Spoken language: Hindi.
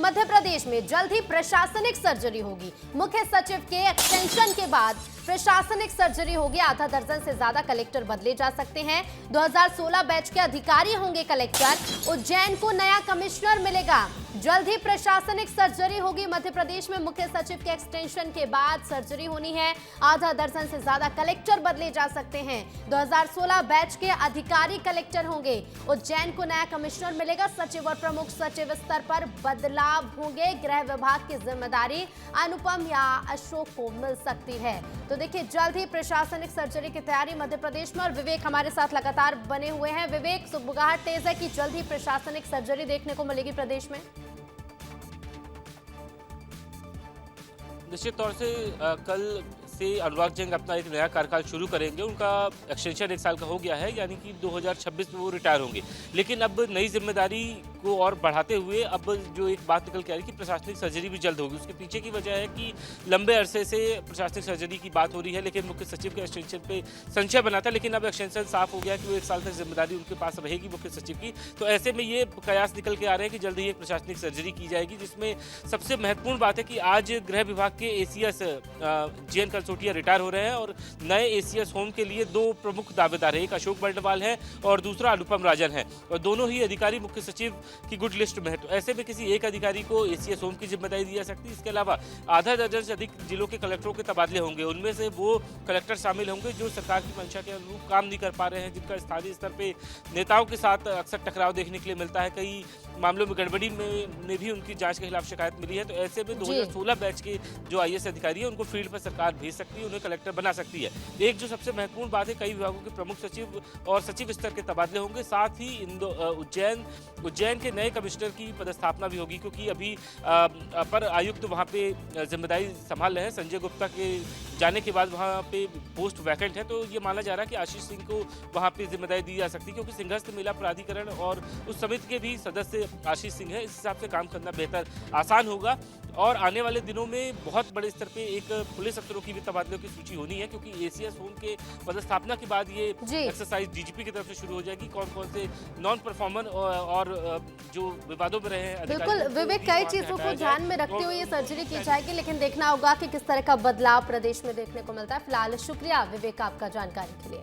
मध्य प्रदेश में जल्द ही प्रशासनिक सर्जरी होगी। मुख्य सचिव के एक्सटेंशन के बाद प्रशासनिक सर्जरी होगी। आधा दर्जन से ज्यादा कलेक्टर बदले जा सकते हैं। 2016 बैच के अधिकारी होंगे कलेक्टर। उज्जैन को नया कमिश्नर मिलेगा। जल्द ही प्रशासनिक सर्जरी होगी। मध्य प्रदेश में मुख्य सचिव के एक्सटेंशन के बाद सर्जरी होनी है। आधा दर्जन से ज्यादा कलेक्टर बदले जा सकते हैं। 2016 बैच के अधिकारी कलेक्टर होंगे। उज्जैन को नया कमिश्नर मिलेगा। सचिव और प्रमुख सचिव स्तर पर बदलाव होंगे। गृह विभाग की जिम्मेदारी अनुपम या अशोक को मिल सकती है। तो देखिए, जल्द ही प्रशासनिक सर्जरी की तैयारी मध्य प्रदेश में। और विवेक हमारे साथ लगातार बने हुए हैं। विवेक, सुगबुगाहट तेज है कि जल्द ही प्रशासनिक सर्जरी देखने को मिलेगी प्रदेश में। निश्चित तौर से कल से अनुराग जैन अपना एक नया कार्यकाल शुरू करेंगे। उनका एक्सटेंशन 1 साल का हो गया है, यानी कि 2026 में वो रिटायर होंगे। लेकिन अब नई जिम्मेदारी को और बढ़ाते हुए अब जो एक बात निकल के आ रही है कि प्रशासनिक सर्जरी भी जल्द होगी। उसके पीछे की वजह है कि लंबे अरसे से प्रशासनिक सर्जरी की बात हो रही है, लेकिन मुख्य सचिव के एक्सटेंशन पे संशय बना था। लेकिन अब एक्सटेंशन साफ हो गया कि वो 1 साल तक जिम्मेदारी उनके पास रहेगी मुख्य सचिव की। तो ऐसे में ये कयास निकल के आ रहे हैं कि जल्द ही एक प्रशासनिक सर्जरी की जाएगी, जिसमें सबसे महत्वपूर्ण बात है कि आज गृह विभाग के एसीएस JN कंसोटिया रिटायर हो रहे हैं और नए एसीएस होम के लिए 2 प्रमुख दावेदार हैं। एक अशोक बर्णवाल है और दूसरा अनुपम राजन है, और दोनों ही अधिकारी मुख्य सचिव की गुड लिस्ट में है। तो ऐसे में किसी एक अधिकारी को एसीएस होम की जिम्मेदारी दी जा सकती है। इसके अलावा आधा दर्जन से अधिक जिलों के कलेक्टरों के तबादले होंगे। उनमें से वो कलेक्टर शामिल होंगे जो सरकार की मंशा के अनुरूप काम नहीं कर पा रहे हैं, जिनका स्थानीय स्तर पे नेताओं के साथ अक्सर टकराव देखने के लिए मिलता है। कई मामलों में गड़बड़ी में भी उनकी जांच के खिलाफ शिकायत मिली है। तो ऐसे में 2016 बैच के जो IAS अधिकारी है उनको फील्ड पर सरकार भेज सकती है, उन्हें कलेक्टर बना सकती है। एक जो सबसे महत्वपूर्ण बात है, कई विभागों के प्रमुख सचिव और सचिव स्तर के तबादले होंगे। साथ ही उज्जैन के नए कमिश्नर की पदस्थापना भी होगी, क्योंकि अभी अपर आयुक्त वहाँ पे जिम्मेदारी संभाल रहे हैं। संजय गुप्ता के जाने के बाद वहाँ पे पोस्ट वैकेंट है। तो ये माना जा रहा है कि आशीष सिंह को वहाँ पे जिम्मेदारी दी जा सकती है, क्योंकि सिंहस्थ मेला प्राधिकरण और उस समिति के भी सदस्य आशीष सिंह है। इस हिसाब से काम करना बेहतर आसान होगा। और आने वाले दिनों में बहुत बड़े स्तर पे एक पुलिस अफसरों की भी तबादलों की सूची होनी है, क्योंकि एसीएस होम के पदस्थापना के बाद ये एक्सरसाइज DGP की तरफ से शुरू हो जाएगी। कौन-कौन से नॉन परफॉर्मर और जो विवादों में रहे हैं। बिल्कुल विवेक, कई चीजों को ध्यान में रखते हुए ये सर्जरी की जाएगी, लेकिन देखना होगा कि किस तरह का बदलाव प्रदेश में देखने को मिलता है। फिलहाल शुक्रिया विवेक आपका जानकारी के लिए।